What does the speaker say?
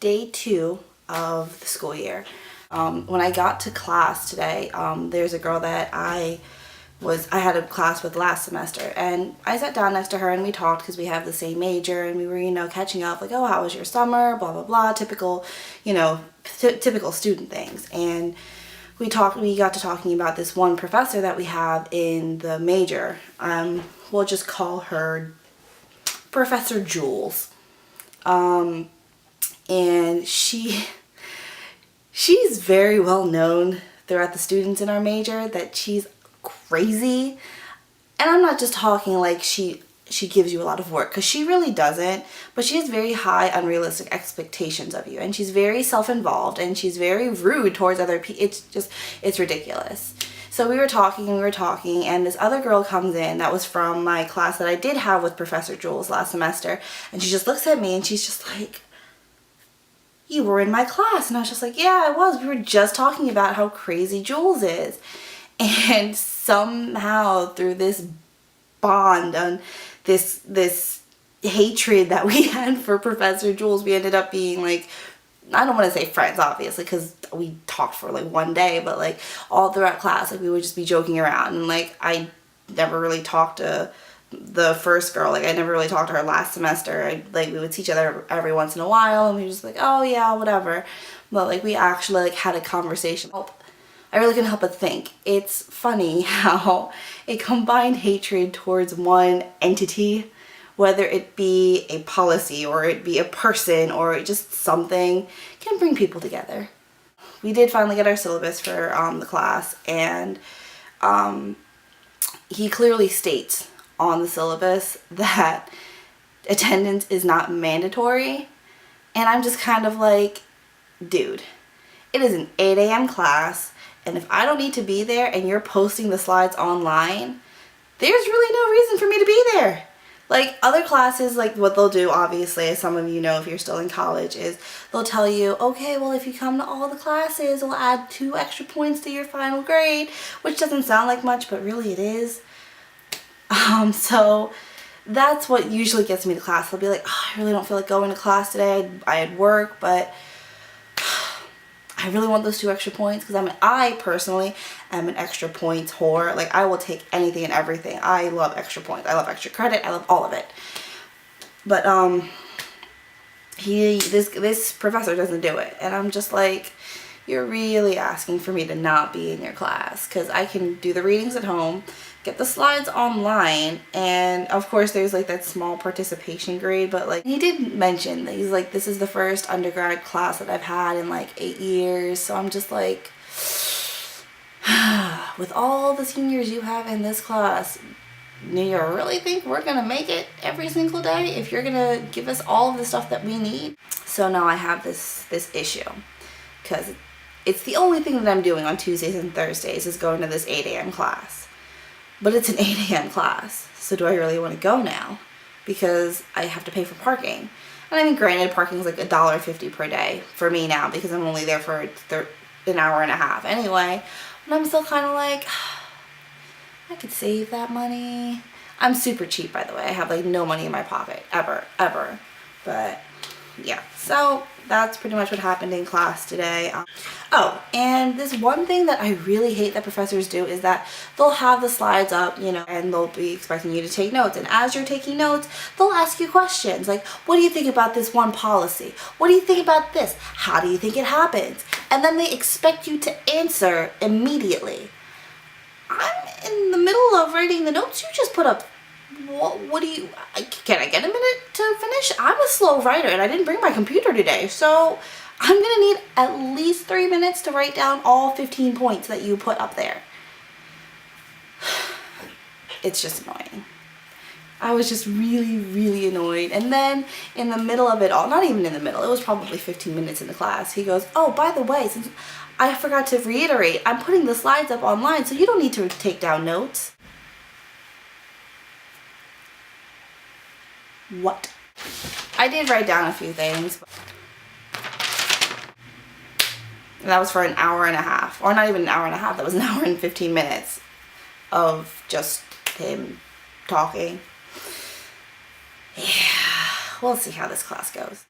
day 2 of the school year. When I got to class today, there's a girl that I had a class with last semester, and I sat down next to her and we talked because we have the same major, and we were, catching up, like, oh, how was your summer, blah, blah, blah, typical, typical student things. And we got to talking about this one professor that we have in the major. We'll just call her Professor Jules. And she's very well known throughout the students in our major that she's crazy. And I'm not just talking like she gives you a lot of work, because she really doesn't, but she has very high unrealistic expectations of you, and she's very self-involved, and she's very rude towards other people. It's ridiculous. So we were talking, and this other girl comes in that was from my class that I did have with Professor Jules last semester, and she just looks at me and she's just like, you were in my class. And I was just like, yeah, I was. We were just talking about how crazy Jules is. And somehow through this bond and this hatred that we had for Professor Jules, we ended up being, like, I don't want to say friends, obviously, because we talked for like one day, but like all throughout class, like, we would just be joking around. And like, I never really talked to the first girl. Like, I never really talked to her last semester. We would see each other every once in a while, and we were just like, oh yeah, whatever. But like, we actually like had a conversation. I really couldn't help but think it's funny how a combined hatred towards one entity, whether it be a policy or it be a person or just something, can bring people together. We did finally get our syllabus for the class, and he clearly states on the syllabus that attendance is not mandatory. And I'm just kind of like, dude, it is an 8 a.m. class, and if I don't need to be there and you're posting the slides online, there's really no reason for me to be there. Like, other classes, like, what they'll do, obviously, as some of you know if you're still in college, is they'll tell you, okay, well, if you come to all the classes, we'll add 2 extra points to your final grade, which doesn't sound like much, but really it is. So that's what usually gets me to class. They'll be like, oh, I really don't feel like going to class today. I had work, but I really want those 2 extra points, because I personally am an extra points whore. Like, I will take anything and everything. I love extra points. I love extra credit. I love all of it. But this professor doesn't do it, and I'm just like, you're really asking for me to not be in your class, because I can do the readings at home, get the slides online, and of course there's like that small participation grade. But like, he did mention that he's like, this is the first undergrad class that I've had in like 8 years. So I'm just like, with all the seniors you have in this class, do you really think we're gonna make it every single day if you're gonna give us all of the stuff that we need? So now I have this issue, because it's the only thing that I'm doing on Tuesdays and Thursdays is going to this 8 a.m. class. But it's an 8 a.m. class, so do I really want to go now? Because I have to pay for parking. And I mean, granted, parking is like $1.50 per day for me now, because I'm only there for an hour and a half anyway. But I'm still kind of like, I could save that money. I'm super cheap, by the way. I have like no money in my pocket, ever. But yeah, so that's pretty much what happened in class today. Oh, and this one thing that I really hate that professors do is that they'll have the slides up, and they'll be expecting you to take notes. And as you're taking notes, they'll ask you questions like, what do you think about this one policy? What do you think about this? How do you think it happens? And then they expect you to answer immediately. I'm in the middle of writing the notes you just put up. What do you, can I get a minute to finish? I'm a slow writer, and I didn't bring my computer today, so I'm gonna need at least 3 minutes to write down all 15 points that you put up there. It's just annoying. I was just really, really annoyed. And then in the middle of it all, not even in the middle, it was probably 15 minutes in the class, he goes, oh, by the way, since I forgot to reiterate, I'm putting the slides up online, so you don't need to take down notes. What? I did write down a few things. And that was for an hour and a half. Or not even an hour and a half. That was an hour and 15 minutes of just him talking. Yeah. We'll see how this class goes.